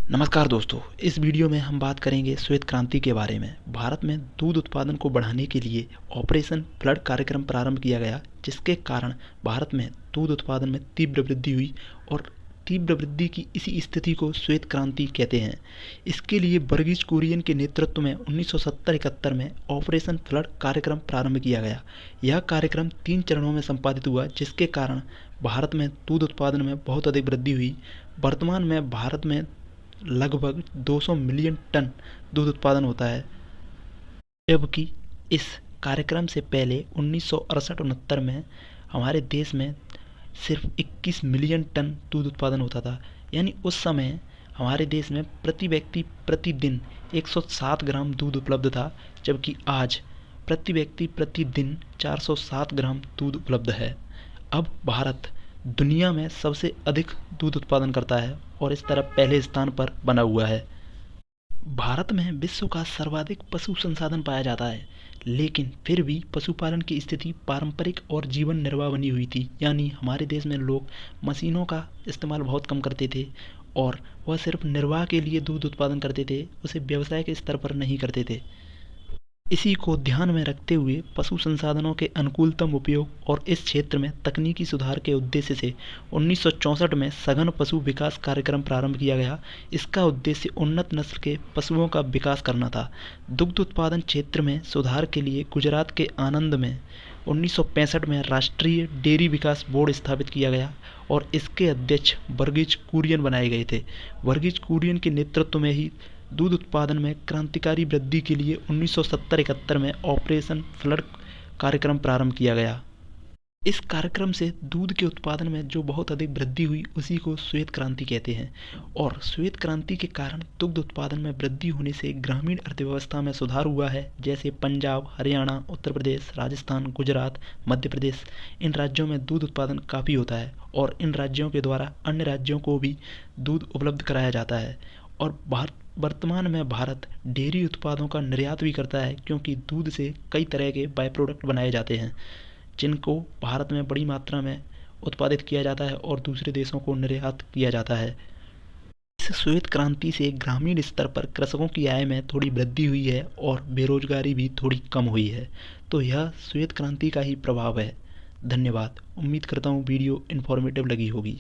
नमस्कार दोस्तों, इस वीडियो में हम बात करेंगे श्वेत क्रांति के बारे में। भारत में दूध उत्पादन को बढ़ाने के लिए ऑपरेशन फ्लड कार्यक्रम प्रारंभ किया गया, जिसके कारण भारत में दूध उत्पादन में तीव्र वृद्धि हुई और तीव्र वृद्धि की इसी स्थिति को श्वेत क्रांति कहते हैं। इसके लिए वर्गीज कुरियन के नेतृत्व में 1970-71 में ऑपरेशन फ्लड कार्यक्रम प्रारंभ किया गया। यह कार्यक्रम 3 चरणों में संपादित हुआ, जिसके कारण भारत में दूध उत्पादन में बहुत अधिक वृद्धि हुई। वर्तमान में भारत में लगभग 200 मिलियन टन दूध उत्पादन होता है, जबकि इस कार्यक्रम से पहले 1968-69 में हमारे देश में सिर्फ 21 मिलियन टन दूध उत्पादन होता था। यानी उस समय हमारे देश में प्रति व्यक्ति प्रतिदिन 107 ग्राम दूध उपलब्ध था, जबकि आज प्रति व्यक्ति प्रतिदिन 407 ग्राम दूध उपलब्ध है। अब भारत दुनिया में सबसे अधिक दूध उत्पादन करता है और इस तरह पहले स्थान पर बना हुआ है। भारत में विश्व का सर्वाधिक पशु संसाधन पाया जाता है, लेकिन फिर भी पशुपालन की स्थिति पारंपरिक और जीवन निर्वाह बनी हुई थी। यानी हमारे देश में लोग मशीनों का इस्तेमाल बहुत कम करते थे और वह सिर्फ निर्वाह के लिए दूध उत्पादन करते थे, उसे व्यवसाय के स्तर पर नहीं करते थे। इसी को ध्यान में रखते हुए पशु संसाधनों के अनुकूलतम उपयोग और इस क्षेत्र में तकनीकी सुधार के उद्देश्य से 1964 में सघन पशु विकास कार्यक्रम प्रारंभ किया गया। इसका उद्देश्य उन्नत नस्ल के पशुओं का विकास करना था। दुग्ध उत्पादन क्षेत्र में सुधार के लिए गुजरात के आनंद में 1965 में राष्ट्रीय डेयरी विकास बोर्ड स्थापित किया गया और इसके अध्यक्ष वर्गीज कुरियन बनाए गए थे। वर्गीज कुरियन के नेतृत्व में ही दूध उत्पादन में क्रांतिकारी वृद्धि के लिए 1970-71 में ऑपरेशन फ्लड कार्यक्रम प्रारंभ किया गया। इस कार्यक्रम से दूध के उत्पादन में जो बहुत अधिक वृद्धि हुई, उसी को श्वेत क्रांति कहते हैं। और श्वेत क्रांति के कारण दुग्ध उत्पादन में वृद्धि होने से ग्रामीण अर्थव्यवस्था में सुधार हुआ है। जैसे पंजाब, हरियाणा, उत्तर प्रदेश, राजस्थान, गुजरात, मध्य प्रदेश, इन राज्यों में दूध उत्पादन काफ़ी होता है और इन राज्यों के द्वारा अन्य राज्यों को भी दूध उपलब्ध कराया जाता है। और वर्तमान में भारत डेयरी उत्पादों का निर्यात भी करता है, क्योंकि दूध से कई तरह के बाय प्रोडक्ट बनाए जाते हैं, जिनको भारत में बड़ी मात्रा में उत्पादित किया जाता है और दूसरे देशों को निर्यात किया जाता है। इस श्वेत क्रांति से ग्रामीण स्तर पर कृषकों की आय में थोड़ी वृद्धि हुई है और बेरोजगारी भी थोड़ी कम हुई है। तो यह श्वेत क्रांति का ही प्रभाव है। धन्यवाद। उम्मीद करता हूँ वीडियो इन्फॉर्मेटिव लगी होगी।